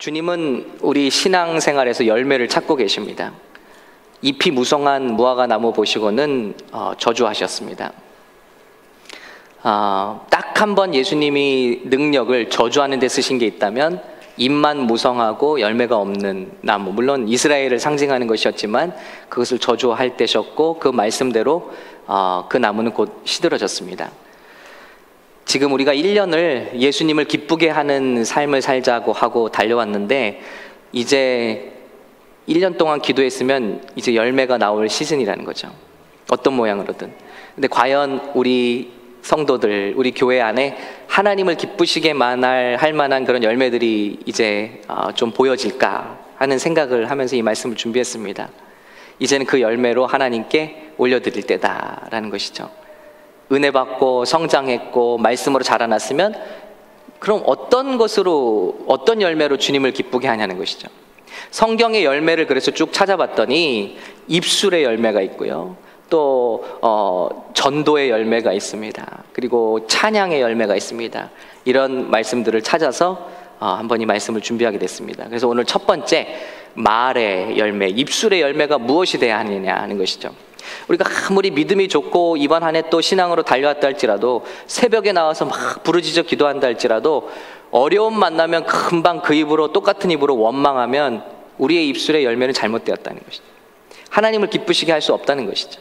주님은 우리 신앙생활에서 열매를 찾고 계십니다. 잎이 무성한 무화과 나무 보시고는 저주하셨습니다. 딱 한 번 예수님이 능력을 저주하는 데 쓰신 게 있다면 잎만 무성하고 열매가 없는 나무, 물론 이스라엘을 상징하는 것이었지만 그것을 저주할 때셨고, 그 말씀대로 그 나무는 곧 시들어졌습니다. 지금 우리가 1년을 예수님을 기쁘게 하는 삶을 살자고 하고 달려왔는데, 이제 1년 동안 기도했으면 이제 열매가 나올 시즌이라는 거죠. 어떤 모양으로든. 근데 과연 우리 성도들, 우리 교회 안에 하나님을 기쁘시게만 할 만한 그런 열매들이 이제 좀 보여질까 하는 생각을 하면서 이 말씀을 준비했습니다. 이제는 그 열매로 하나님께 올려드릴 때다라는 것이죠. 은혜 받고 성장했고 말씀으로 자라났으면 그럼 어떤 것으로, 어떤 열매로 주님을 기쁘게 하냐는 것이죠. 성경의 열매를 그래서 쭉 찾아봤더니 입술의 열매가 있고요, 또 전도의 열매가 있습니다. 그리고 찬양의 열매가 있습니다. 이런 말씀들을 찾아서 한번 이 말씀을 준비하게 됐습니다. 그래서 오늘 첫 번째, 말의 열매, 입술의 열매가 무엇이 돼야 하느냐 하는 것이죠. 우리가 아무리 믿음이 좋고 이번 한 해 또 신앙으로 달려왔다 할지라도, 새벽에 나와서 막 부르짖어 기도한다 할지라도, 어려움 만나면 금방 그 입으로, 똑같은 입으로 원망하면 우리의 입술의 열매는 잘못되었다는 것이죠. 하나님을 기쁘시게 할 수 없다는 것이죠.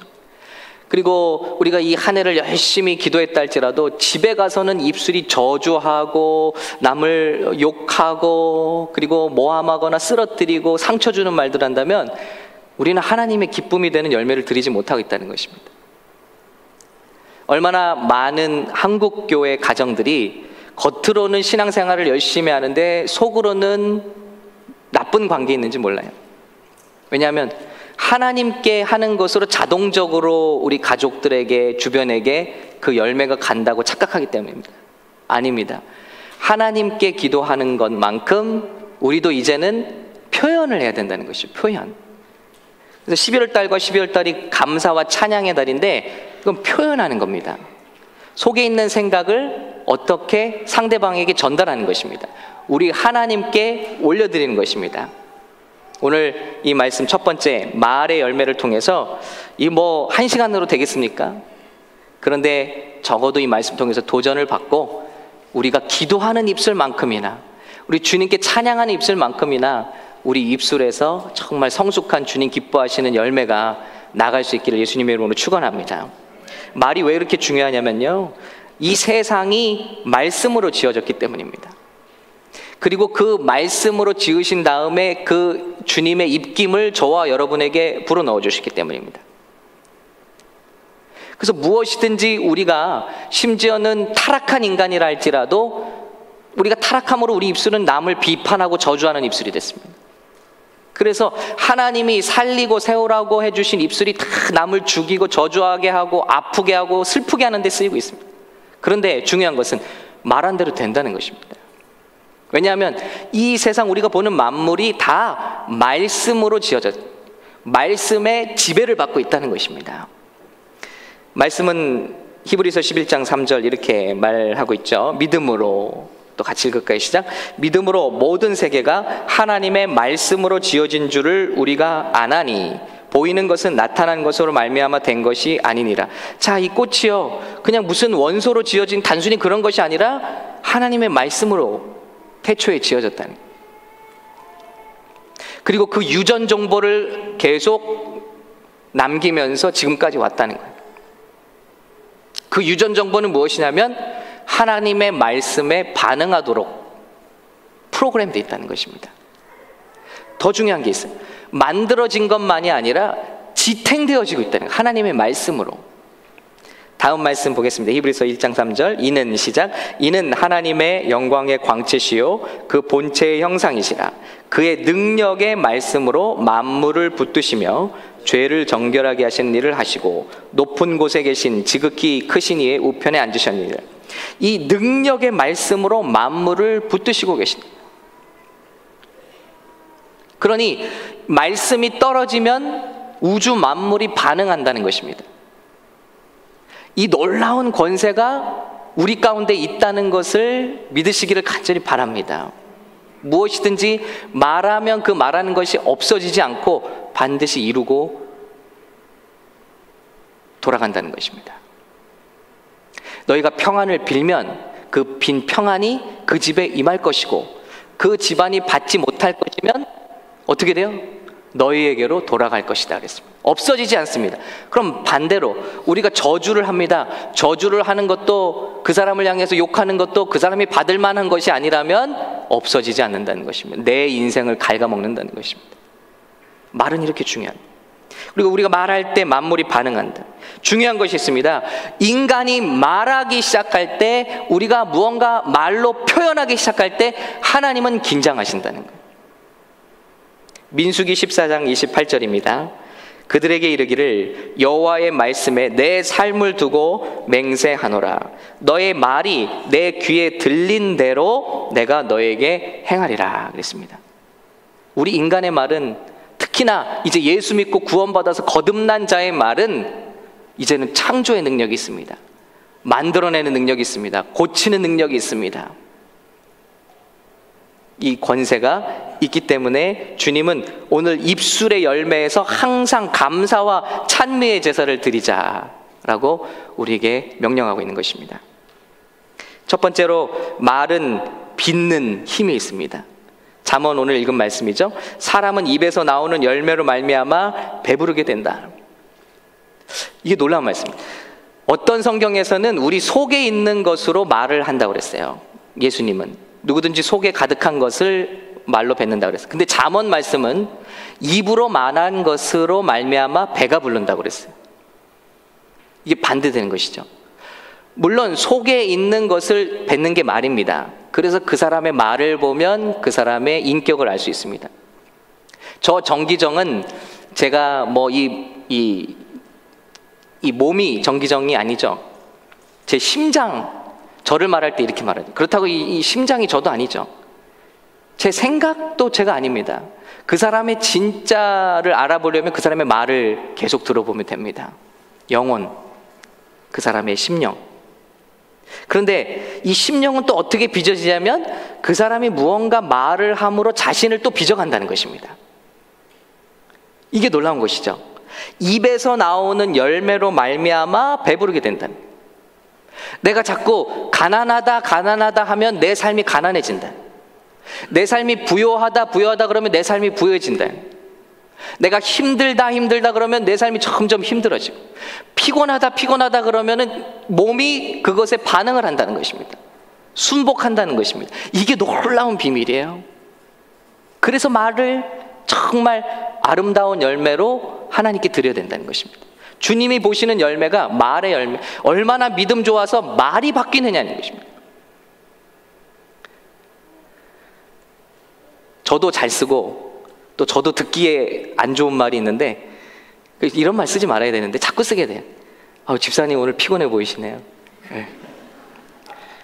그리고 우리가 이 한 해를 열심히 기도했다 할지라도 집에 가서는 입술이 저주하고 남을 욕하고 그리고 모함하거나 쓰러뜨리고 상처 주는 말들 한다면 우리는 하나님의 기쁨이 되는 열매를 드리지 못하고 있다는 것입니다. 얼마나 많은 한국 교회 가정들이 겉으로는 신앙생활을 열심히 하는데 속으로는 나쁜 관계에 있는지 몰라요. 왜냐하면 하나님께 하는 것으로 자동적으로 우리 가족들에게, 주변에게 그 열매가 간다고 착각하기 때문입니다. 아닙니다. 하나님께 기도하는 것만큼 우리도 이제는 표현을 해야 된다는 것이죠. 표현. 그래서 11월 달과 12월 달이 감사와 찬양의 달인데, 그건 표현하는 겁니다. 속에 있는 생각을 어떻게 상대방에게 전달하는 것입니다. 우리 하나님께 올려드리는 것입니다. 오늘 이 말씀 첫 번째, 말의 열매를 통해서 이 뭐 1시간으로 되겠습니까? 그런데 적어도 이 말씀 통해서 도전을 받고 우리가 기도하는 입술만큼이나, 우리 주님께 찬양하는 입술만큼이나 우리 입술에서 정말 성숙한 주님 기뻐하시는 열매가 나갈 수 있기를 예수님의 이름으로 축원합니다. 말이 왜 이렇게 중요하냐면요, 이 세상이 말씀으로 지어졌기 때문입니다. 그리고 그 말씀으로 지으신 다음에 그 주님의 입김을 저와 여러분에게 불어넣어 주시기 때문입니다. 그래서 무엇이든지 우리가, 심지어는 타락한 인간이라 할지라도 우리가 타락함으로 우리 입술은 남을 비판하고 저주하는 입술이 됐습니다. 그래서 하나님이 살리고 세우라고 해주신 입술이 다 남을 죽이고 저주하게 하고 아프게 하고 슬프게 하는 데 쓰이고 있습니다. 그런데 중요한 것은 말한 대로 된다는 것입니다. 왜냐하면 이 세상 우리가 보는 만물이 다 말씀으로 지어져, 말씀의 지배를 받고 있다는 것입니다. 말씀은 히브리서 11장 3절 이렇게 말하고 있죠. 믿음으로, 또 같이 읽을까요? 시작. 믿음으로 모든 세계가 하나님의 말씀으로 지어진 줄을 우리가 아나니 보이는 것은 나타난 것으로 말미암아 된 것이 아니니라. 자, 이 꽃이요, 그냥 무슨 원소로 지어진 단순히 그런 것이 아니라 하나님의 말씀으로 태초에 지어졌다는 거예요. 그리고 그 유전 정보를 계속 남기면서 지금까지 왔다는 거예요. 그 유전 정보는 무엇이냐면 하나님의 말씀에 반응하도록 프로그램되어 있다는 것입니다. 더 중요한 게 있어요. 만들어진 것만이 아니라 지탱되어지고 있다는 거예요. 하나님의 말씀으로. 다음 말씀 보겠습니다. 히브리서 1장 3절. 이는, 시작. 이는 하나님의 영광의 광채시요 그 본체의 형상이시라. 그의 능력의 말씀으로 만물을 붙드시며 죄를 정결하게 하시는 일을 하시고 높은 곳에 계신 지극히 크신 이의 우편에 앉으셨느니라. 이 능력의 말씀으로 만물을 붙드시고 계십니다. 그러니 말씀이 떨어지면 우주 만물이 반응한다는 것입니다. 이 놀라운 권세가 우리 가운데 있다는 것을 믿으시기를 간절히 바랍니다. 무엇이든지 말하면 그 말하는 것이 없어지지 않고 반드시 이루고 돌아간다는 것입니다. 너희가 평안을 빌면 그 빈 평안이 그 집에 임할 것이고 그 집안이 받지 못할 것이면 어떻게 돼요? 너희에게로 돌아갈 것이다 그랬습니다. 없어지지 않습니다. 그럼 반대로 우리가 저주를 합니다. 저주를 하는 것도, 그 사람을 향해서 욕하는 것도 그 사람이 받을 만한 것이 아니라면 없어지지 않는다는 것입니다. 내 인생을 갉아먹는다는 것입니다. 말은 이렇게 중요합니다. 그리고 우리가 말할 때 만물이 반응한다. 중요한 것이 있습니다. 인간이 말하기 시작할 때, 우리가 무언가 말로 표현하기 시작할 때 하나님은 긴장하신다는 거예요. 민수기 14장 28절입니다. 그들에게 이르기를 여호와의 말씀에 내 삶을 두고 맹세하노라. 너의 말이 내 귀에 들린 대로 내가 너에게 행하리라 그랬습니다. 우리 인간의 말은, 특히나 이제 예수 믿고 구원받아서 거듭난 자의 말은 이제는 창조의 능력이 있습니다. 만들어내는 능력이 있습니다. 고치는 능력이 있습니다. 이 권세가 있기 때문에 주님은 오늘 입술의 열매에서 항상 감사와 찬미의 제사를 드리자라고 우리에게 명령하고 있는 것입니다. 첫 번째로, 말은 빚는 힘이 있습니다. 잠언 오늘 읽은 말씀이죠. 사람은 입에서 나오는 열매로 말미암아 배부르게 된다. 이게 놀라운 말씀입니다. 어떤 성경에서는 우리 속에 있는 것으로 말을 한다고 그랬어요. 예수님은 누구든지 속에 가득한 것을 말로 뱉는다고 그랬어요. 근데 잠언 말씀은 입으로 말한 것으로 말미암아 배가 부른다고 그랬어요. 이게 반대되는 것이죠. 물론 속에 있는 것을 뱉는 게 말입니다. 그래서 그 사람의 말을 보면 그 사람의 인격을 알 수 있습니다. 저 정기정은 제가 이 몸이 정기정이 아니죠. 제 심장, 저를 말할 때 이렇게 말해요. 그렇다고 이 심장이 저도 아니죠. 제 생각도 제가 아닙니다. 그 사람의 진짜를 알아보려면 그 사람의 말을 계속 들어보면 됩니다. 영혼, 그 사람의 심령. 그런데 이 심령은 또 어떻게 빚어지냐면 그 사람이 무언가 말을 함으로 자신을 또 빚어간다는 것입니다. 이게 놀라운 것이죠. 입에서 나오는 열매로 말미암아 배부르게 된다는 거예요. 내가 자꾸 가난하다 하면 내 삶이 가난해진다. 내 삶이 부요하다 그러면 내 삶이 부요해진다. 내가 힘들다 그러면 내 삶이 점점 힘들어지고, 피곤하다 그러면은 몸이 그것에 반응을 한다는 것입니다. 순복한다는 것입니다. 이게 놀라운 비밀이에요. 그래서 말을 정말 아름다운 열매로 하나님께 드려야 된다는 것입니다. 주님이 보시는 열매가 말의 열매, 얼마나 믿음 좋아서 말이 바뀌느냐는 것입니다. 저도 잘 쓰고 또 저도 듣기에 안 좋은 말이 있는데, 이런 말 쓰지 말아야 되는데 자꾸 쓰게 돼요. 집사님 오늘 피곤해 보이시네요. 네.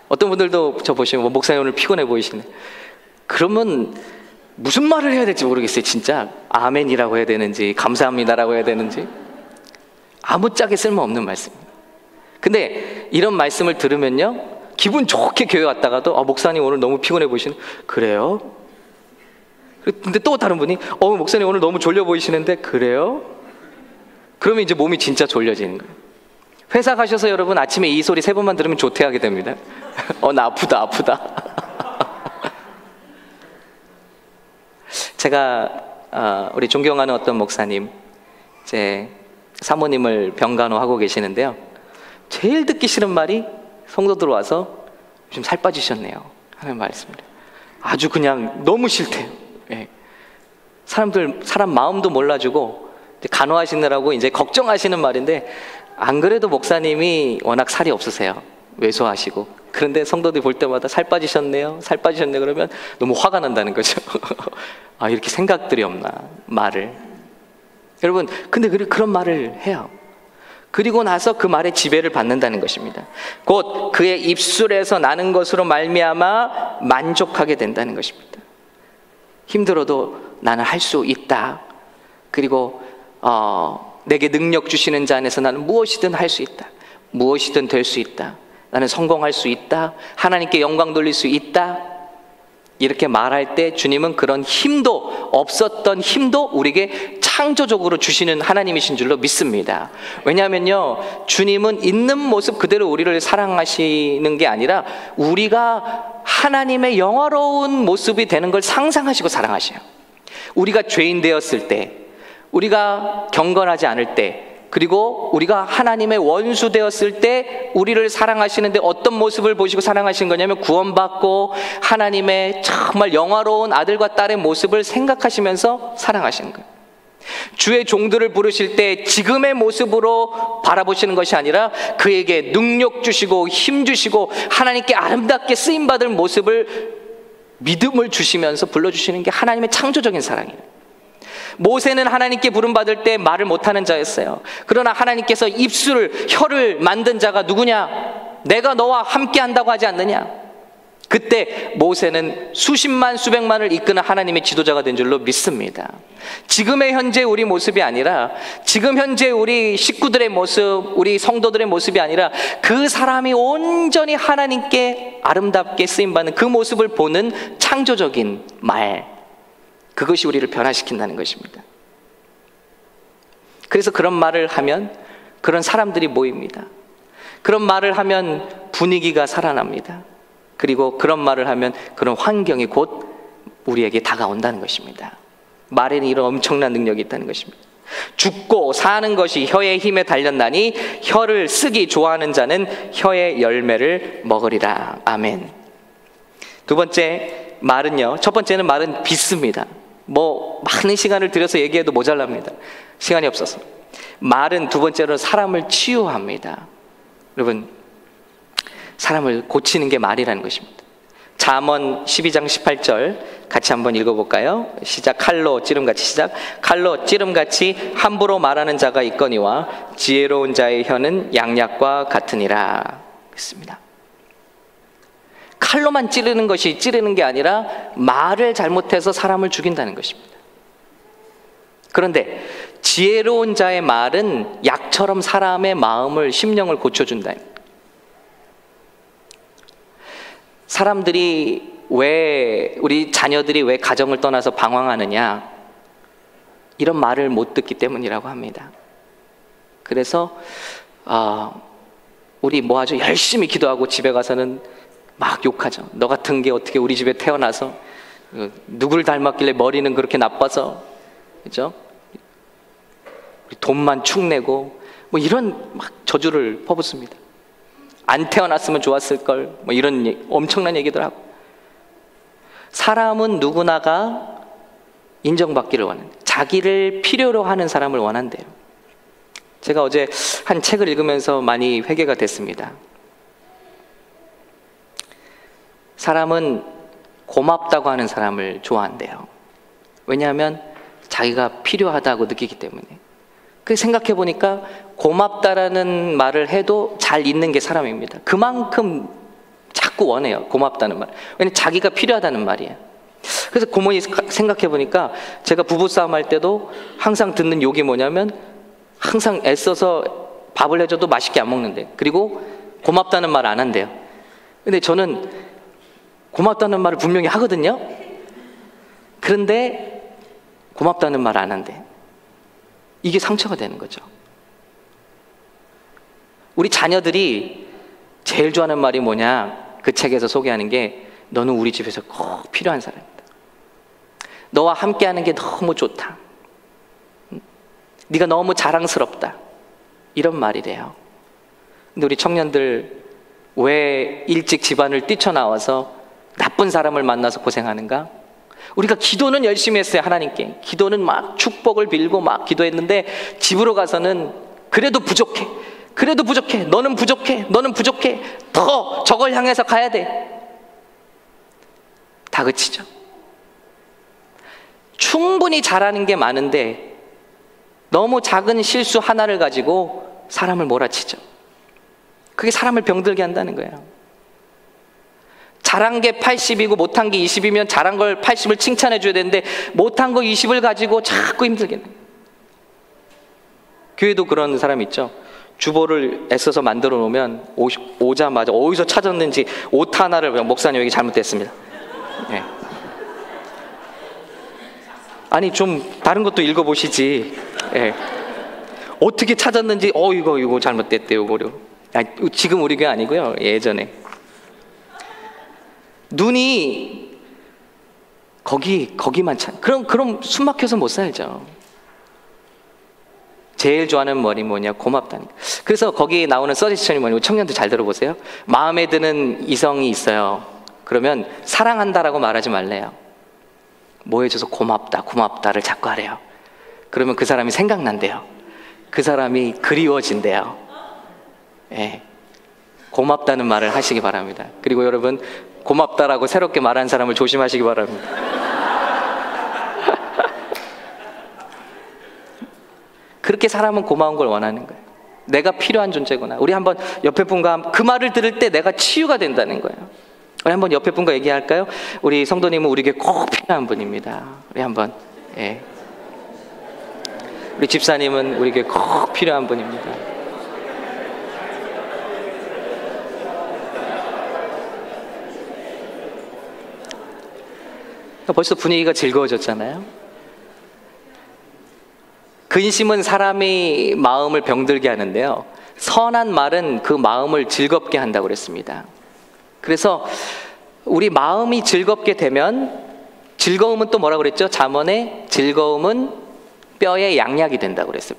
어떤 분들도 저 보시면 목사님 오늘 피곤해 보이시네. 그러면 무슨 말을 해야 될지 모르겠어요. 진짜 아멘이라고 해야 되는지 감사합니다라고 해야 되는지 아무짝에 쓸모없는 말씀입니다. 근데 이런 말씀을 들으면요, 기분 좋게 교회 왔다가도 목사님 오늘 너무 피곤해 보이시네. 그래요? 근데 또 다른 분이 목사님 오늘 너무 졸려 보이시는데. 그래요? 그러면 이제 몸이 진짜 졸려지는 거예요. 회사 가셔서 여러분 아침에 이 소리 3번만 들으면 조퇴하게 됩니다. 나 아프다. 제가 우리 존경하는 어떤 목사님, 제 사모님을 병간호하고 계시는데요, 제일 듣기 싫은 말이 성도들 와서 요즘 살 빠지셨네요 하는 말씀입니다. 아주 그냥 너무 싫대요. 예. 사람 마음도 몰라주고 간호하시느라고 이제 걱정하시는 말인데, 안 그래도 목사님이 워낙 살이 없으세요. 왜소하시고. 그런데 성도들이 볼 때마다 살 빠지셨네요 그러면 너무 화가 난다는 거죠. 이렇게 생각들이 없나, 말을. 여러분, 근데 그런 말을 해요. 그리고 나서 그 말에 지배를 받는다는 것입니다. 곧 그의 입술에서 나는 것으로 말미암아 만족하게 된다는 것입니다. 힘들어도 나는 할 수 있다. 그리고 내게 능력 주시는 자 안에서 나는 무엇이든 할 수 있다. 무엇이든 될 수 있다. 나는 성공할 수 있다. 하나님께 영광 돌릴 수 있다. 이렇게 말할 때 주님은 그런 힘도, 없었던 힘도 우리에게 창조적으로 주시는 하나님이신 줄로 믿습니다. 왜냐하면요, 주님은 있는 모습 그대로 우리를 사랑하시는 게 아니라 우리가 하나님의 영화로운 모습이 되는 걸 상상하시고 사랑하셔요. 우리가 죄인 되었을 때, 우리가 경건하지 않을 때, 그리고 우리가 하나님의 원수 되었을 때 우리를 사랑하시는데 어떤 모습을 보시고 사랑하신 거냐면, 구원받고 하나님의 정말 영화로운 아들과 딸의 모습을 생각하시면서 사랑하시는 거예요. 주의 종들을 부르실 때 지금의 모습으로 바라보시는 것이 아니라 그에게 능력 주시고 힘 주시고 하나님께 아름답게 쓰임받을 모습을, 믿음을 주시면서 불러주시는 게 하나님의 창조적인 사랑이에요. 모세는 하나님께 부름받을 때 말을 못하는 자였어요. 그러나 하나님께서 입술을, 혀를 만든 자가 누구냐? 내가 너와 함께 한다고 하지 않느냐? 그때 모세는 수십만 수백만을 이끄는 하나님의 지도자가 된 줄로 믿습니다. 지금의 현재 우리 모습이 아니라, 지금 현재 우리 식구들의 모습, 우리 성도들의 모습이 아니라 그 사람이 온전히 하나님께 아름답게 쓰임받는 그 모습을 보는 창조적인 말, 그것이 우리를 변화시킨다는 것입니다. 그래서 그런 말을 하면 그런 사람들이 모입니다. 그런 말을 하면 분위기가 살아납니다. 그리고 그런 말을 하면 그런 환경이 곧 우리에게 다가온다는 것입니다. 말에는 이런 엄청난 능력이 있다는 것입니다. 죽고 사는 것이 혀의 힘에 달렸나니 혀를 쓰기 좋아하는 자는 혀의 열매를 먹으리라. 아멘. 두 번째 말은요, 첫 번째는 말은 빚습니다. 많은 시간을 들여서 얘기해도 모자랍니다. 시간이 없어서. 말은 두 번째로 사람을 치유합니다. 여러분, 사람을 고치는 게 말이라는 것입니다. 잠언 12장 18절 같이 한번 읽어볼까요? 시작. 칼로 찌름같이, 시작. 칼로 찌름같이 함부로 말하는 자가 있거니와 지혜로운 자의 혀는 양약과 같으니라. 했습니다. 칼로만 찌르는 것이 찌르는 게 아니라 말을 잘못해서 사람을 죽인다는 것입니다. 그런데 지혜로운 자의 말은 약처럼 사람의 마음을, 심령을 고쳐준다. 사람들이 우리 자녀들이 왜 가정을 떠나서 방황하느냐, 이런 말을 못 듣기 때문이라고 합니다. 그래서 우리 뭐하죠? 열심히 기도하고 집에 가서는 막 욕하죠. 너 같은 게 어떻게 우리 집에 태어나서, 누굴 닮았길래 머리는 그렇게 나빠서, 그죠? 돈만 축내고 이런 막 저주를 퍼붓습니다. 안 태어났으면 좋았을 걸, 이런 엄청난 얘기들 하고. 사람은 누구나가 인정받기를 원한대요. 자기를 필요로 하는 사람을 원한대요. 제가 어제 한 책을 읽으면서 많이 회개가 됐습니다. 사람은 고맙다고 하는 사람을 좋아한대요. 왜냐하면 자기가 필요하다고 느끼기 때문에. 그 생각해 보니까 고맙다라는 말을 해도 잘 있는 게 사람입니다. 그만큼 자꾸 원해요, 고맙다는 말. 왜냐면 자기가 필요하다는 말이에요. 그래서 고모니 생각해 보니까 제가 부부싸움 할 때도 항상 듣는 욕이 뭐냐면, 항상 애써서 밥을 해줘도 맛있게 안 먹는데, 그리고 고맙다는 말 안 한대요. 근데 저는 고맙다는 말을 분명히 하거든요. 그런데 고맙다는 말 안 한대. 이게 상처가 되는 거죠. 우리 자녀들이 제일 좋아하는 말이 뭐냐, 그 책에서 소개하는 게, 너는 우리 집에서 꼭 필요한 사람이다. 너와 함께하는 게 너무 좋다. 네가 너무 자랑스럽다. 이런 말이래요. 근데 우리 청년들 왜 일찍 집안을 뛰쳐나와서 나쁜 사람을 만나서 고생하는가? 우리가 기도는 열심히 했어요. 하나님께 기도는 막 축복을 빌고 막 기도했는데, 집으로 가서는 그래도 부족해, 그래도 부족해, 너는 부족해, 너는 부족해, 더 저걸 향해서 가야 돼. 다그치죠. 충분히 잘하는 게 많은데 너무 작은 실수 하나를 가지고 사람을 몰아치죠. 그게 사람을 병들게 한다는 거예요. 잘한 게 80이고 못한 게 20이면 잘한 걸 80을 칭찬해 줘야 되는데, 못한 거 20을 가지고 자꾸 힘들게 해요. 교회도 그런 사람 있죠. 주보를 애써서 만들어 놓으면 오자마자 어디서 찾았는지 옷 하나를, 목사님 여기 잘못됐습니다. 네. 아니 좀 다른 것도 읽어보시지. 예. 어떻게 찾았는지 이거 잘못됐대요. 지금 우리 교회 아니고요. 예전에. 눈이 거기만 그럼 숨 막혀서 못 살죠. 제일 좋아하는 말이 뭐냐? 고맙다니까. 그래서 거기 나오는 서제션이 뭐냐면, 청년들 잘 들어보세요. 마음에 드는 이성이 있어요. 그러면 사랑한다라고 말하지 말래요. 뭐 해줘서 고맙다를 자꾸 하래요. 그러면 그 사람이 생각난대요. 그 사람이 그리워진대요. 예. 고맙다는 말을 하시기 바랍니다. 그리고 여러분, 고맙다라고 새롭게 말한 사람을 조심하시기 바랍니다. 그렇게 사람은 고마운 걸 원하는 거예요. 내가 필요한 존재구나. 우리 한번 옆에 분과 그 말을 들을 때 내가 치유가 된다는 거예요. 우리 한번 옆에 분과 얘기할까요? 우리 성도님은 우리에게 꼭 필요한 분입니다. 우리 한번. 예. 우리 집사님은 우리에게 꼭 필요한 분입니다. 벌써 분위기가 즐거워졌잖아요. 근심은 사람의 마음을 병들게 하는데요, 선한 말은 그 마음을 즐겁게 한다고 그랬습니다. 그래서 우리 마음이 즐겁게 되면, 즐거움은 또 뭐라고 그랬죠? 잠언에 즐거움은 뼈의 양약이 된다고 그랬어요.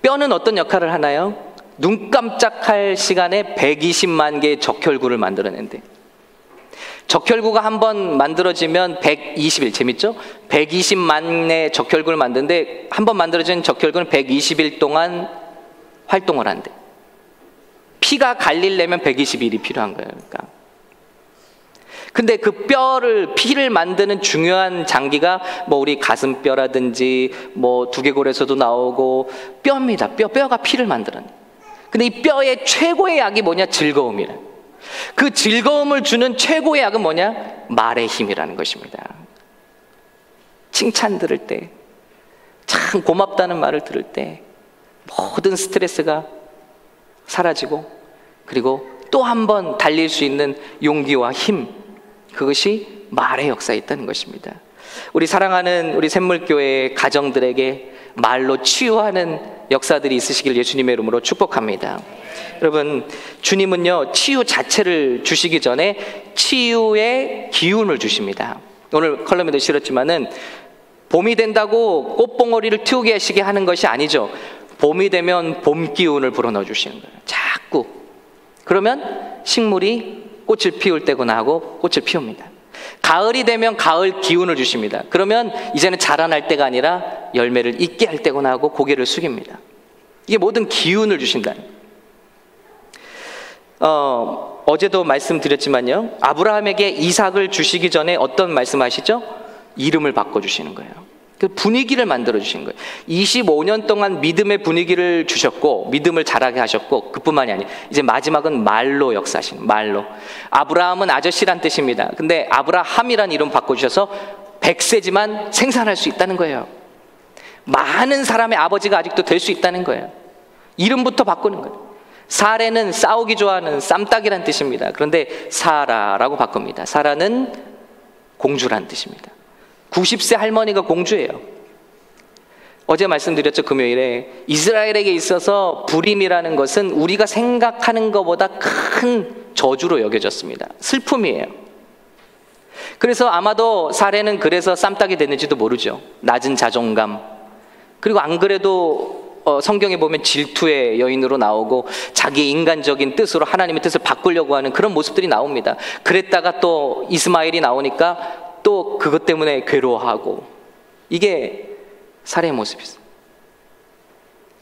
뼈는 어떤 역할을 하나요? 눈 깜짝할 시간에 120만 개의 적혈구를 만들어낸대. 적혈구가 한번 만들어지면 120일, 재밌죠? 120만의 적혈구를 만드는데, 한번 만들어진 적혈구는 120일 동안 활동을 한대. 피가 갈리려면 120일이 필요한 거예요. 그러니까. 근데 그 피를 만드는 중요한 장기가 우리 가슴뼈라든지 두개골에서도 나오고 뼈입니다. 뼈가 피를 만들어내. 근데 이 뼈의 최고의 약이 뭐냐? 즐거움이래. 그 즐거움을 주는 최고의 약은 뭐냐? 말의 힘이라는 것입니다. 칭찬 들을 때, 참 고맙다는 말을 들을 때 모든 스트레스가 사라지고, 그리고 또 한 번 달릴 수 있는 용기와 힘, 그것이 말의 역사에 있다는 것입니다. 우리 사랑하는 우리 샘물교회 가정들에게 말로 치유하는 역사들이 있으시길 예수님의 이름으로 축복합니다. 여러분, 주님은요, 치유 자체를 주시기 전에 치유의 기운을 주십니다. 오늘 컬럼에도 실었지만은, 봄이 된다고 꽃봉오리를 틔우게 하시게 하는 것이 아니죠. 봄이 되면 봄 기운을 불어넣어 주시는 거예요. 자꾸. 그러면 식물이 꽃을 피울 때구나 하고 꽃을 피웁니다. 가을이 되면 가을 기운을 주십니다. 그러면 이제는 자라날 때가 아니라 열매를 잇게 할 때구나 하고 고개를 숙입니다. 이게 모든 기운을 주신다. 어제도 말씀드렸지만요, 아브라함에게 이삭을 주시기 전에 어떤 말씀하시죠? 이름을 바꿔주시는 거예요. 그 분위기를 만들어 주신 거예요. 25년 동안 믿음의 분위기를 주셨고, 믿음을 자라게 하셨고, 그뿐만이 아니에요. 이제 마지막은 말로 역사하시는, 말로. 아브라함은 아저씨란 뜻입니다. 근데 아브라함이란 이름 바꿔주셔서 100세지만 생산할 수 있다는 거예요. 많은 사람의 아버지가 아직도 될 수 있다는 거예요. 이름부터 바꾸는 거예요. 사레는 싸우기 좋아하는 쌈딱이란 뜻입니다. 그런데 사라라고 바꿉니다. 사라는 공주란 뜻입니다. 90세 할머니가 공주예요. 어제 말씀드렸죠, 금요일에. 이스라엘에게 있어서 불임이라는 것은 우리가 생각하는 것보다 큰 저주로 여겨졌습니다. 슬픔이에요. 그래서 아마도 사례는 그래서 쌈딱이 됐는지도 모르죠. 낮은 자존감. 그리고 안 그래도 성경에 보면 질투의 여인으로 나오고, 자기 인간적인 뜻으로 하나님의 뜻을 바꾸려고 하는 그런 모습들이 나옵니다. 그랬다가 또 이스마엘이 나오니까 또 그것 때문에 괴로워하고, 이게 사례의 모습이었어요.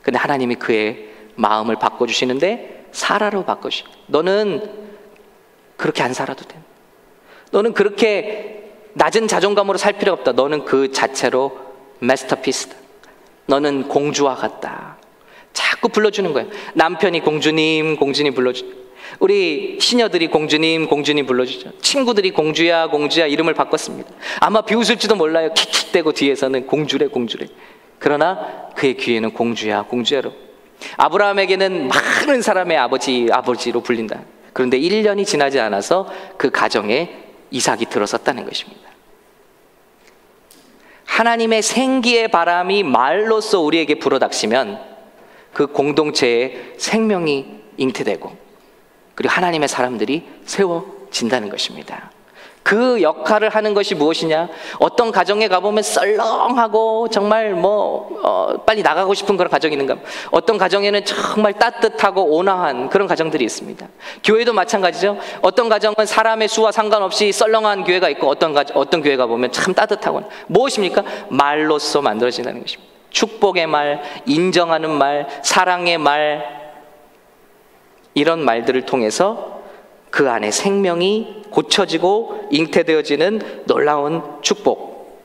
근데 하나님이 그의 마음을 바꿔주시는데 사라로 바꿔주시고, 너는 그렇게 안 살아도 돼. 너는 그렇게 낮은 자존감으로 살 필요 없다. 너는 그 자체로 마스터피스다. 너는 공주와 같다. 자꾸 불러주는 거예요. 남편이 공주님, 공주님 불러주죠. 우리 시녀들이 공주님, 공주님 불러주죠. 친구들이 공주야, 공주야 이름을 바꿨습니다. 아마 비웃을지도 몰라요. 킥킥대고 뒤에서는 공주래, 공주래. 그러나 그의 귀에는 공주야, 공주야로. 아브라함에게는 많은 사람의 아버지로 불린다. 그런데 1년이 지나지 않아서 그 가정에 이삭이 들어섰다는 것입니다. 하나님의 생기의 바람이 말로써 우리에게 불어닥치면 그 공동체에 생명이 잉태되고 그리고 하나님의 사람들이 세워진다는 것입니다. 그 역할을 하는 것이 무엇이냐? 어떤 가정에 가보면 썰렁하고 정말 빨리 나가고 싶은 그런 가정이 있는가? 어떤 가정에는 정말 따뜻하고 온화한 그런 가정들이 있습니다. 교회도 마찬가지죠. 어떤 가정은 사람의 수와 상관없이 썰렁한 교회가 있고 어떤 교회 가보면 참 따뜻하고 무엇입니까? 말로써 만들어진다는 것입니다. 축복의 말, 인정하는 말, 사랑의 말, 이런 말들을 통해서 그 안에 생명이 고쳐지고 잉태되어지는 놀라운 축복.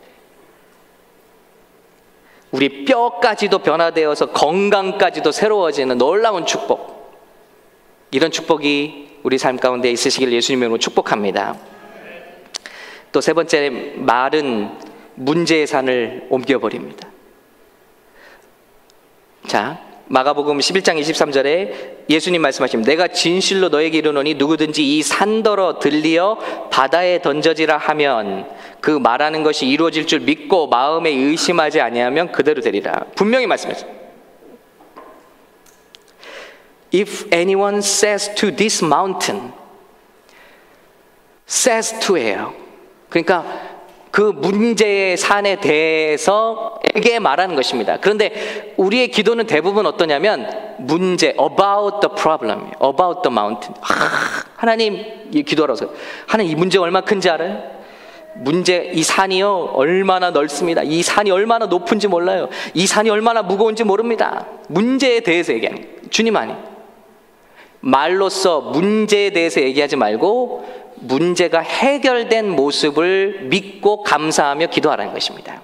우리 뼈까지도 변화되어서 건강까지도 새로워지는 놀라운 축복. 이런 축복이 우리 삶 가운데 있으시길 예수님으로 축복합니다. 또 세 번째 말은 문제의 산을 옮겨버립니다. 자, 마가복음 11장 23절에 예수님 말씀하십니다. 내가 진실로 너에게 이르노니 누구든지 이 산더러 들리어 바다에 던져지라 하면 그 말하는 것이 이루어질 줄 믿고 마음에 의심하지 아니하면 그대로 되리라. 분명히 말씀하십니다. If anyone says to this mountain, says to예요. 그러니까 그 문제의 산에 대해서에게 말하는 것입니다. 그런데 우리의 기도는 대부분 어떠냐면 문제, about the problem, about the mountain. 하나님, 기도하라고. 하나님, 이 문제가 얼마나 큰지 알아요? 문제, 이 산이요 얼마나 넓습니다. 이 산이 얼마나 높은지 몰라요. 이 산이 얼마나 무거운지 모릅니다. 문제에 대해서 얘기하는 거예요. 주님 아니, 말로써 문제에 대해서 얘기하지 말고 문제가 해결된 모습을 믿고 감사하며 기도하라는 것입니다.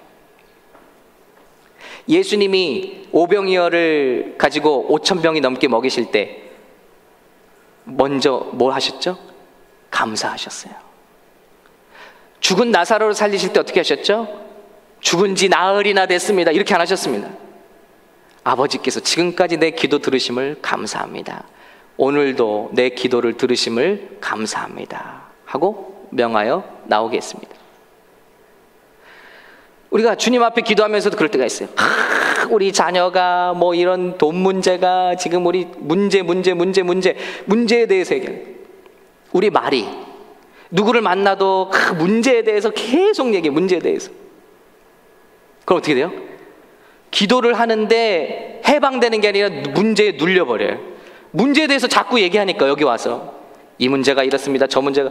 예수님이 오병이어를 가지고 5,000병이 넘게 먹이실 때 먼저 뭘 하셨죠? 감사하셨어요. 죽은 나사로를 살리실 때 어떻게 하셨죠? 죽은 지 나흘이나 됐습니다. 이렇게 안 하셨습니다. 아버지께서 지금까지 내 기도 들으심을 감사합니다. 오늘도 내 기도를 들으심을 감사합니다 하고 명하여 나오게 했습니다. 우리가 주님 앞에 기도하면서도 그럴 때가 있어요. 우리 자녀가 이런 돈 문제가 지금 우리 문제에 대해서 얘기해요. 우리 말이 누구를 만나도 그 문제에 대해서 계속 얘기해요. 문제에 대해서. 그럼 어떻게 돼요? 기도를 하는데 해방되는 게 아니라 문제에 눌려버려요. 문제에 대해서 자꾸 얘기하니까 여기 와서 이 문제가 이렇습니다. 저 문제가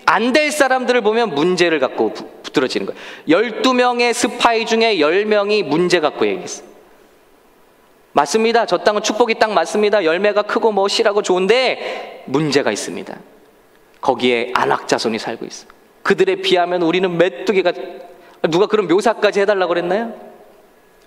안 될 사람들을 보면 문제를 갖고 붙들어지는 거예요. 12명의 스파이 중에 10명이 문제 갖고 얘기했어요. 맞습니다. 저 땅은 축복의 땅 맞습니다. 열매가 크고 실하고 좋은데 문제가 있습니다. 거기에 안악자손이 살고 있어요. 그들에 비하면 우리는 메뚜기가, 누가 그런 묘사까지 해달라고 그랬나요?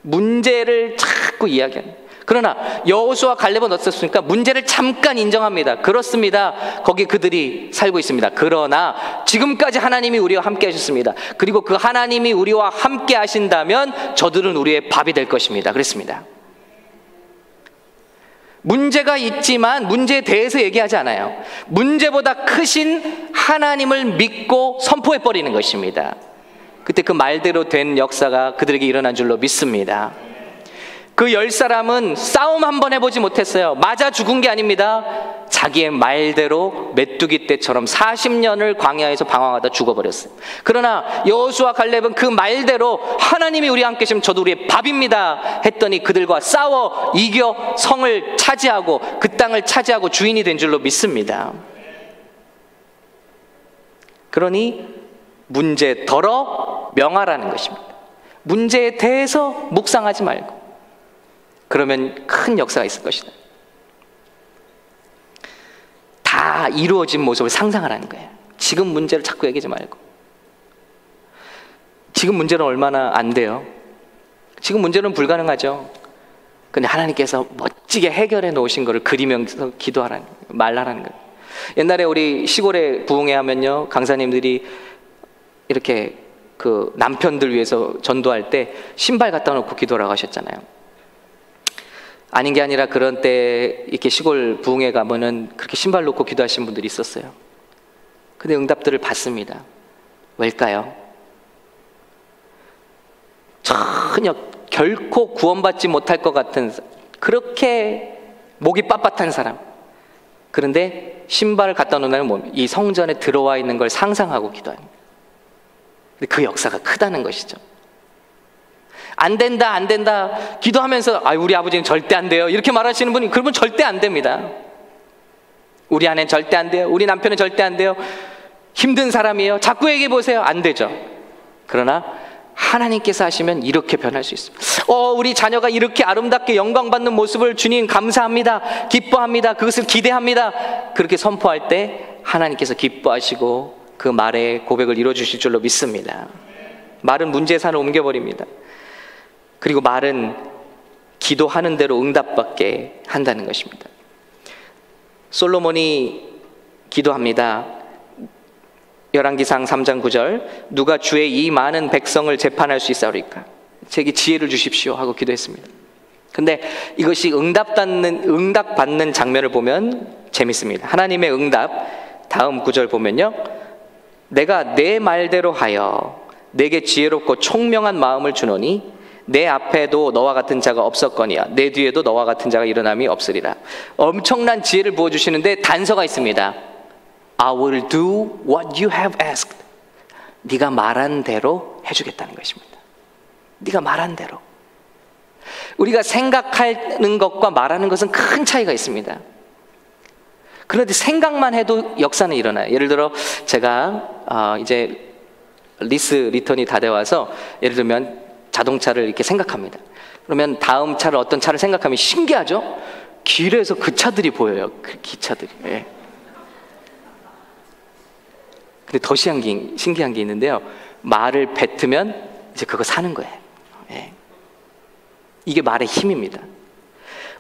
문제를 자꾸 이야기하는. 그러나 여호수아 갈렙은 어떻습니까? 문제를 잠깐 인정합니다. 그렇습니다. 거기 그들이 살고 있습니다. 그러나 지금까지 하나님이 우리와 함께 하셨습니다. 그리고 그 하나님이 우리와 함께 하신다면 저들은 우리의 밥이 될 것입니다. 그랬습니다. 문제가 있지만 문제에 대해서 얘기하지 않아요. 문제보다 크신 하나님을 믿고 선포해버리는 것입니다. 그때 그 말대로 된 역사가 그들에게 일어난 줄로 믿습니다. 그 10사람은 싸움 한번 해보지 못했어요. 맞아 죽은 게 아닙니다. 자기의 말대로 메뚜기 떼처럼 40년을 광야에서 방황하다 죽어버렸어요. 그러나 여호수아 갈렙은 그 말대로 하나님이 우리와 함께 계시면 저도 우리의 밥입니다 했더니 그들과 싸워 이겨 성을 차지하고 그 땅을 차지하고 주인이 된 줄로 믿습니다. 그러니 문제더러 명하라는 것입니다. 문제에 대해서 묵상하지 말고, 그러면 큰 역사가 있을 것이다. 다 이루어진 모습을 상상하라는 거예요. 지금 문제를 자꾸 얘기하지 말고. 지금 문제는 얼마나 안 돼요? 지금 문제는 불가능하죠. 근데 하나님께서 멋지게 해결해 놓으신 것을 그리면서 기도하라는 거예요. 말하라는 거예요. 옛날에 우리 시골에 부흥회 하면요, 강사님들이 이렇게 그 남편들 위해서 전도할 때 신발 갖다 놓고 기도하라고 하셨잖아요. 아닌 게 아니라 그런 때 이렇게 시골 부흥회 가면은 그렇게 신발 놓고 기도하신 분들이 있었어요. 근데 응답들을 받습니다. 왜일까요? 전혀 결코 구원받지 못할 것 같은, 그렇게 목이 빳빳한 사람. 그런데 신발을 갖다 놓으면 이 성전에 들어와 있는 걸 상상하고 기도합니다. 근데 그 역사가 크다는 것이죠. 안 된다, 안 된다 기도하면서 우리 아버지는 절대 안 돼요 이렇게 말하시는 분이, 그러면 절대 안 됩니다. 우리 아내는 절대 안 돼요, 우리 남편은 절대 안 돼요, 힘든 사람이에요, 자꾸 얘기해 보세요, 안 되죠. 그러나 하나님께서 하시면 이렇게 변할 수 있습니다. 우리 자녀가 이렇게 아름답게 영광받는 모습을 주님 감사합니다, 기뻐합니다, 그것을 기대합니다, 그렇게 선포할 때 하나님께서 기뻐하시고 그 말의 고백을 이루어주실 줄로 믿습니다. 말은 문제산을 옮겨버립니다. 그리고 말은 기도하는 대로 응답받게 한다는 것입니다. 솔로몬이 기도합니다. 열왕기상 3장 9절, 누가 주의 이 많은 백성을 재판할 수 있사오리까? 제게 지혜를 주십시오 하고 기도했습니다. 근데 이것이 응답받는 장면을 보면 재밌습니다. 하나님의 응답, 다음 9절 보면요, 내가 내 말대로 하여 내게 지혜롭고 총명한 마음을 주노니 내 앞에도 너와 같은 자가 없었거니와 내 뒤에도 너와 같은 자가 일어남이 없으리라. 엄청난 지혜를 부어주시는데 단서가 있습니다. I will do what you have asked. 네가 말한 대로 해주겠다는 것입니다. 네가 말한 대로. 우리가 생각하는 것과 말하는 것은 큰 차이가 있습니다. 그런데 생각만 해도 역사는 일어나요. 예를 들어 제가 이제 리스 리턴이 다 돼 와서 예를 들면 자동차를 이렇게 생각합니다. 그러면 다음 차를, 어떤 차를 생각하면 신기하죠? 길에서 그 차들이 보여요. 그 기차들이. 예. 근데 더 신기한 게 있는데요, 말을 뱉으면 이제 그거 사는 거예요. 예. 이게 말의 힘입니다.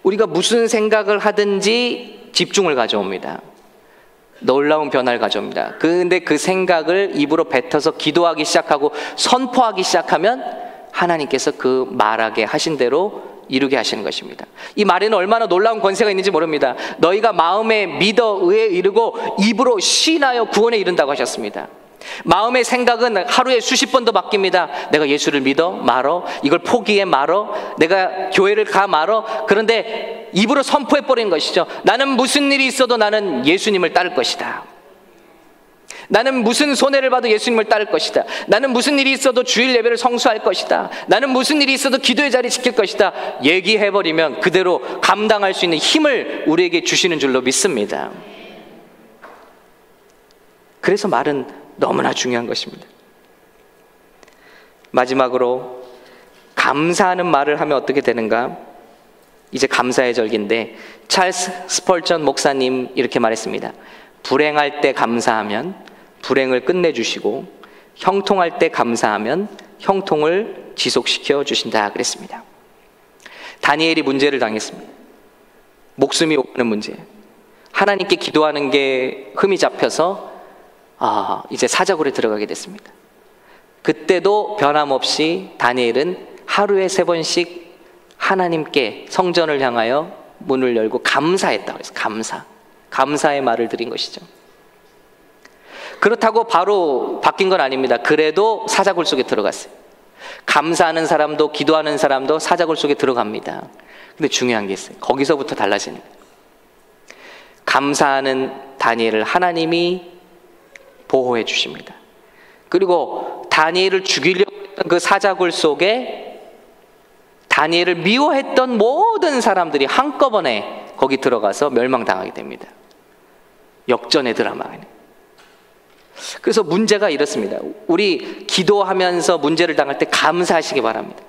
우리가 무슨 생각을 하든지 집중을 가져옵니다. 놀라운 변화를 가져옵니다. 근데 그 생각을 입으로 뱉어서 기도하기 시작하고 선포하기 시작하면 하나님께서 그 말하게 하신 대로 이루게 하시는 것입니다. 이 말에는 얼마나 놀라운 권세가 있는지 모릅니다. 너희가 마음에 믿어 의에 이르고 입으로 시인하여 구원에 이른다고 하셨습니다. 마음의 생각은 하루에 수십 번도 바뀝니다. 내가 예수를 믿어 말어, 이걸 포기해 말어, 내가 교회를 가 말어. 그런데 입으로 선포해 버리는 것이죠. 나는 무슨 일이 있어도 나는 예수님을 따를 것이다. 나는 무슨 손해를 봐도 예수님을 따를 것이다. 나는 무슨 일이 있어도 주일 예배를 성수할 것이다. 나는 무슨 일이 있어도 기도의 자리 지킬 것이다. 얘기해버리면 그대로 감당할 수 있는 힘을 우리에게 주시는 줄로 믿습니다. 그래서 말은 너무나 중요한 것입니다. 마지막으로 감사하는 말을 하면 어떻게 되는가? 이제 감사의 절기인데 찰스 스펄전 목사님 이렇게 말했습니다. 불행할 때 감사하면 불행을 끝내주시고 형통할 때 감사하면 형통을 지속시켜 주신다 그랬습니다. 다니엘이 문제를 당했습니다. 목숨이 오가는 문제. 하나님께 기도하는 게 흠이 잡혀서 이제 사자굴에 들어가게 됐습니다. 그때도 변함없이 다니엘은 하루에 3번씩 하나님께 성전을 향하여 문을 열고 감사했다고 해서 감사의 말을 드린 것이죠. 그렇다고 바로 바뀐 건 아닙니다. 그래도 사자굴 속에 들어갔어요. 감사하는 사람도 기도하는 사람도 사자굴 속에 들어갑니다. 근데 중요한 게 있어요. 거기서부터 달라지는 거예요. 감사하는 다니엘을 하나님이 보호해 주십니다. 그리고 다니엘을 죽이려고 했던 그 사자굴 속에 다니엘을 미워했던 모든 사람들이 한꺼번에 거기 들어가서 멸망당하게 됩니다. 역전의 드라마예요. 그래서 문제가 이렇습니다. 우리 기도하면서 문제를 당할 때 감사하시기 바랍니다.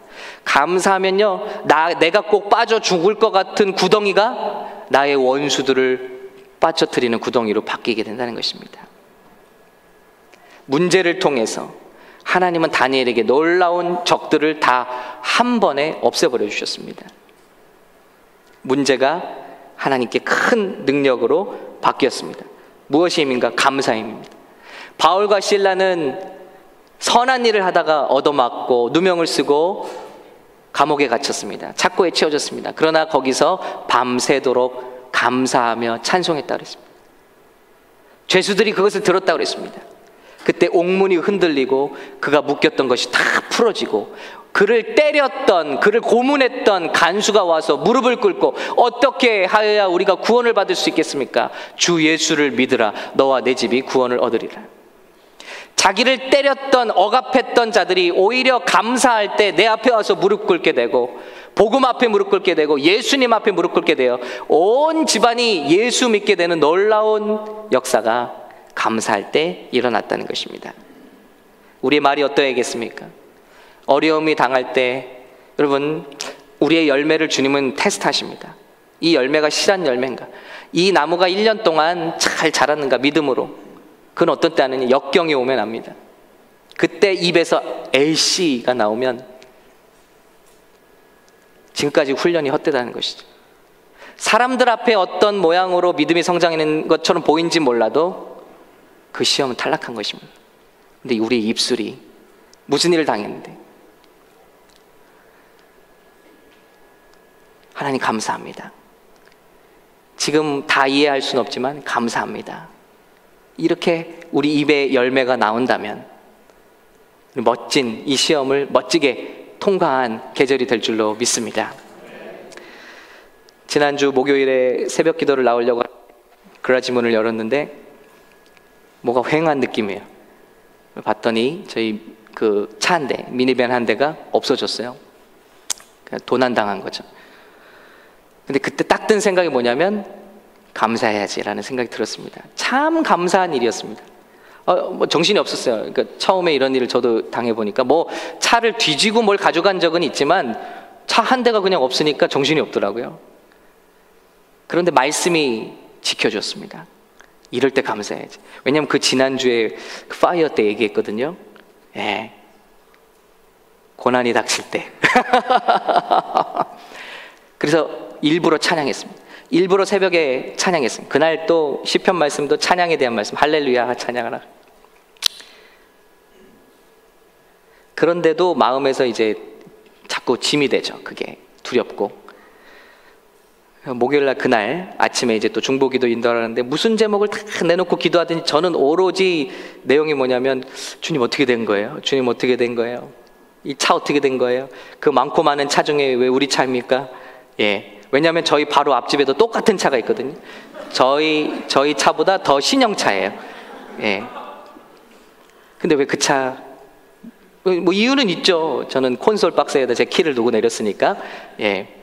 감사하면요, 내가 꼭 빠져 죽을 것 같은 구덩이가 나의 원수들을 빠져뜨리는 구덩이로 바뀌게 된다는 것입니다. 문제를 통해서 하나님은 다니엘에게 놀라운 적들을 다 한 번에 없애버려 주셨습니다. 문제가 하나님께 큰 능력으로 바뀌었습니다. 무엇이 힘인가? 감사의 힘입니다. 바울과 실라는 선한 일을 하다가 얻어맞고 누명을 쓰고 감옥에 갇혔습니다. 착고에 채워졌습니다. 그러나 거기서 밤새도록 감사하며 찬송했다고 했습니다. 죄수들이 그것을 들었다고 했습니다. 그때 옥문이 흔들리고 그가 묶였던 것이 다 풀어지고, 그를 때렸던, 그를 고문했던 간수가 와서 무릎을 꿇고 어떻게 하여야 우리가 구원을 받을 수 있겠습니까? 주 예수를 믿으라. 너와 내 집이 구원을 얻으리라. 자기를 때렸던, 억압했던 자들이 오히려 감사할 때 내 앞에 와서 무릎 꿇게 되고, 복음 앞에 무릎 꿇게 되고, 예수님 앞에 무릎 꿇게 되어 온 집안이 예수 믿게 되는 놀라운 역사가 감사할 때 일어났다는 것입니다. 우리의 말이 어떠하겠습니까? 어려움이 당할 때, 여러분, 우리의 열매를 주님은 테스트하십니다. 이 열매가 실한 열매인가? 이 나무가 1년 동안 잘 자랐는가? 믿음으로. 그건 어떤 때 하느냐? 역경이 오면 압니다. 그때 입에서 에이씨가 나오면 지금까지 훈련이 헛되다는 것이죠. 사람들 앞에 어떤 모양으로 믿음이 성장하는 것처럼 보인지 몰라도 그 시험은 탈락한 것입니다. 근데 우리 입술이 무슨 일을 당했는데, 하나님 감사합니다. 지금 다 이해할 수는 없지만 감사합니다. 이렇게 우리 입에 열매가 나온다면 멋진 이 시험을 멋지게 통과한 계절이 될 줄로 믿습니다. 지난주 목요일에 새벽 기도를 나오려고 그라지 문을 열었는데 뭐가 휑한 느낌이에요. 봤더니 저희 그 차 한 대, 미니밴 한 대가 없어졌어요. 도난당한 거죠. 근데 그때 딱 든 생각이 뭐냐면 감사해야지라는 생각이 들었습니다. 참 감사한 일이었습니다. 뭐 정신이 없었어요. 그러니까 처음에 이런 일을 저도 당해보니까 뭐 차를 뒤지고 뭘 가져간 적은 있지만 차 한 대가 그냥 없으니까 정신이 없더라고요. 그런데 말씀이 지켜줬습니다. 이럴 때 감사해야지. 왜냐하면 그 지난주에 그 파이어 때 얘기했거든요. 예. 고난이 닥칠 때. 그래서 일부러 찬양했습니다. 일부러 새벽에 찬양했습니다. 그날 또 시편 말씀도 찬양에 대한 말씀, 할렐루야 찬양하라. 그런데도 마음에서 이제 자꾸 짐이 되죠. 그게 두렵고. 목요일날 그날 아침에 이제 또 중보기도 인도하는데 무슨 제목을 다 내놓고 기도하더니 저는 오로지 내용이 뭐냐면 주님 어떻게 된 거예요? 주님 어떻게 된 거예요? 이 차 어떻게 된 거예요? 그 많고 많은 차 중에 왜 우리 차입니까? 예. 왜냐하면 저희 바로 앞집에도 똑같은 차가 있거든요. 저희 차보다 더 신형차예요. 예. 근데 왜 그 차? 뭐 이유는 있죠. 저는 콘솔 박스에다 제 키를 두고 내렸으니까. 예.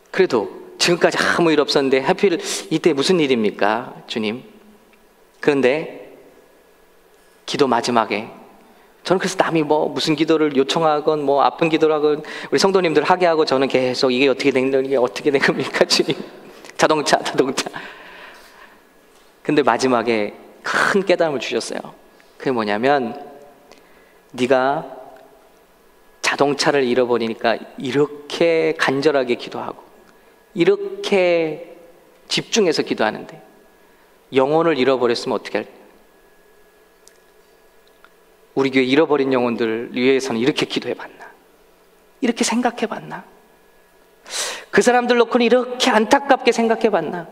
그래도 지금까지 아무 일 없었는데 하필 이때 무슨 일입니까, 주님? 그런데 기도 마지막에 저는 그래서 남이 뭐 무슨 기도를 요청하건 뭐 아픈 기도를 하건 우리 성도님들 하게 하고 저는 계속 이게 어떻게 된 겁니까, 주님? 자동차. 근데 마지막에 큰 깨달음을 주셨어요. 그게 뭐냐면 네가 자동차를 잃어버리니까 이렇게 간절하게 기도하고 이렇게 집중해서 기도하는데 영혼을 잃어버렸으면 어떻게 할까? 우리 교회 잃어버린 영혼들을 위해서는 이렇게 기도해봤나? 이렇게 생각해봤나? 그 사람들 놓고는 이렇게 안타깝게 생각해봤나?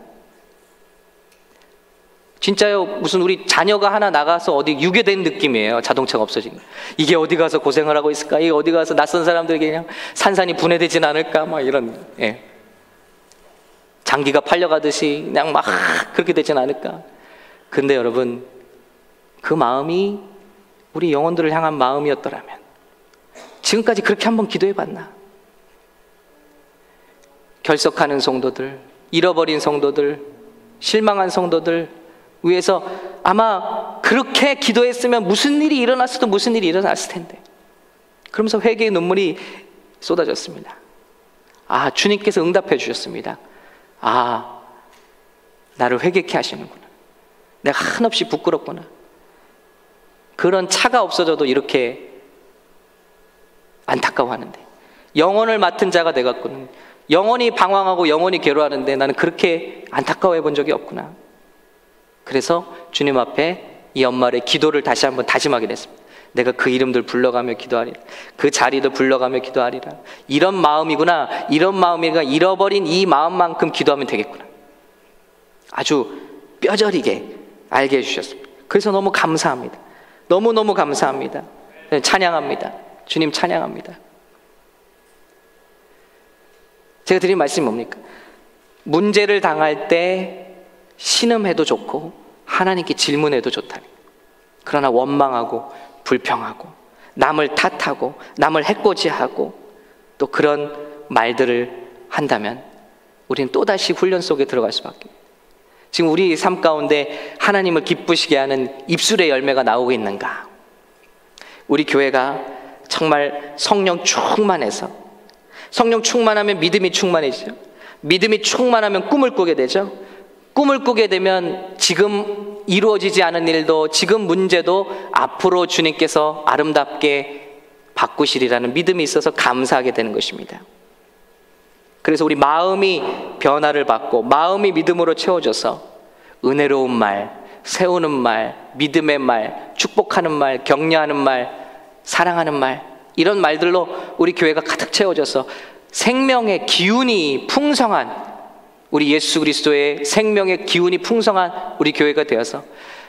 진짜요, 무슨 우리 자녀가 하나 나가서 어디 유괴된 느낌이에요. 자동차가 없어진 거. 이게 어디 가서 고생을 하고 있을까? 이게 어디 가서 낯선 사람들에게 그냥 산산이 분해되진 않을까? 막 이런, 예. 장기가 팔려가듯이 그냥 막 그렇게 되진 않을까? 근데 여러분, 그 마음이 우리 영혼들을 향한 마음이었더라면 지금까지 그렇게 한번 기도해봤나? 결석하는 성도들, 잃어버린 성도들, 실망한 성도들 위해서 아마 그렇게 기도했으면 무슨 일이 일어났어도 무슨 일이 일어났을 텐데, 그러면서 회개의 눈물이 쏟아졌습니다. 아, 주님께서 응답해 주셨습니다. 아, 나를 회개케 하시는구나. 내가 한없이 부끄럽구나. 그런 차가 없어져도 이렇게 안타까워하는데, 영혼을 맡은 자가 되었구나. 영혼이 방황하고 영혼이 괴로워하는데 나는 그렇게 안타까워해 본 적이 없구나. 그래서 주님 앞에 이 연말에 기도를 다시 한번 다짐하게 됐습니다. 내가 그 이름들 불러가며 기도하리라. 그 자리도 불러가며 기도하리라. 이런 마음이구나. 이런 마음이구나. 잃어버린 이 마음만큼 기도하면 되겠구나. 아주 뼈저리게 알게 해주셨습니다. 그래서 너무 감사합니다. 너무너무 감사합니다. 찬양합니다. 주님 찬양합니다. 제가 드린 말씀이 뭡니까? 문제를 당할 때 신음해도 좋고 하나님께 질문해도 좋다니. 그러나 원망하고 불평하고 남을 탓하고 남을 해코지하고 또 그런 말들을 한다면 우리는 또다시 훈련 속에 들어갈 수밖에. 지금 우리 삶 가운데 하나님을 기쁘시게 하는 입술의 열매가 나오고 있는가? 우리 교회가 정말 성령 충만해서, 성령 충만하면 믿음이 충만해지죠. 믿음이 충만하면 꿈을 꾸게 되죠. 꿈을 꾸게 되면 지금 이루어지지 않은 일도, 지금 문제도 앞으로 주님께서 아름답게 바꾸시리라는 믿음이 있어서 감사하게 되는 것입니다. 그래서 우리 마음이 변화를 받고 마음이 믿음으로 채워져서 은혜로운 말, 세우는 말, 믿음의 말, 축복하는 말, 격려하는 말, 사랑하는 말, 이런 말들로 우리 교회가 가득 채워져서 생명의 기운이 풍성한, 우리 예수 그리스도의 생명의 기운이 풍성한 우리 교회가 되어서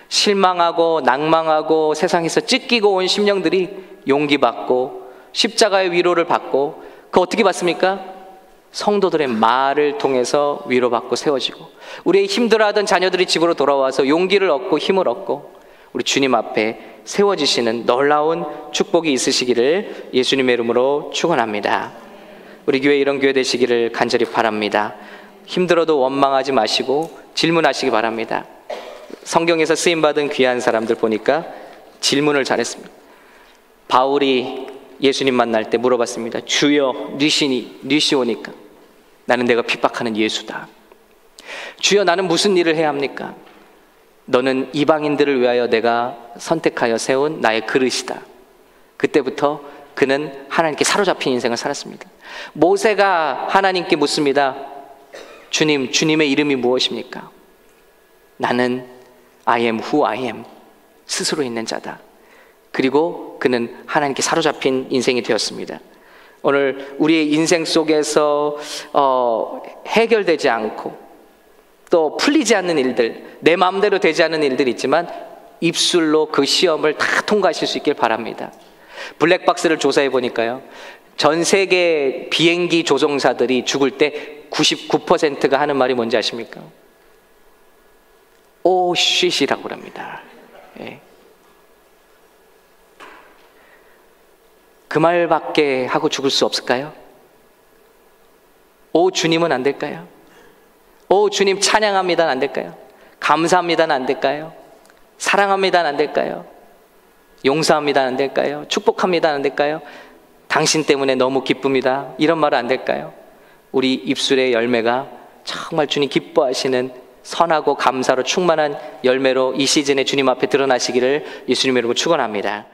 실망하고 낭망하고 세상에서 찢기고 온 심령들이 용기 받고 십자가의 위로를 받고, 그거 어떻게 받습니까? 성도들의 말을 통해서 위로받고 세워지고, 우리의 힘들어하던 자녀들이 집으로 돌아와서 용기를 얻고 힘을 얻고 우리 주님 앞에 세워지시는 놀라운 축복이 있으시기를 예수님의 이름으로 축원합니다. 우리 교회 이런 교회 되시기를 간절히 바랍니다. 힘들어도 원망하지 마시고 질문하시기 바랍니다. 성경에서 쓰임받은 귀한 사람들 보니까 질문을 잘했습니다. 바울이 예수님 만날 때 물어봤습니다. 주여, 뉘시오니까? 나는 내가 핍박하는 예수다. 주여, 나는 무슨 일을 해야 합니까? 너는 이방인들을 위하여 내가 선택하여 세운 나의 그릇이다. 그때부터 그는 하나님께 사로잡힌 인생을 살았습니다. 모세가 하나님께 묻습니다. 주님, 주님의 이름이 무엇입니까? 나는 I am who I am, 스스로 있는 자다. 그리고 그는 하나님께 사로잡힌 인생이 되었습니다. 오늘 우리의 인생 속에서 해결되지 않고 또 풀리지 않는 일들, 내 마음대로 되지 않는 일들이 있지만 입술로 그 시험을 다 통과하실 수 있길 바랍니다. 블랙박스를 조사해 보니까요, 전 세계 비행기 조종사들이 죽을 때 99%가 하는 말이 뭔지 아십니까? 오 쉿이라고 합니다. 예. 그 말밖에 하고 죽을 수 없을까요? 오 주님은 안 될까요? 오 주님 찬양합니다는 안 될까요? 감사합니다는 안 될까요? 사랑합니다는 안 될까요? 용서합니다는 안 될까요? 축복합니다는 안 될까요? 당신 때문에 너무 기쁩니다, 이런 말은 안 될까요? 우리 입술의 열매가 정말 주님 기뻐하시는 선하고 감사로 충만한 열매로 이 시즌에 주님 앞에 드러나시기를 예수님의 이름으로 축원합니다.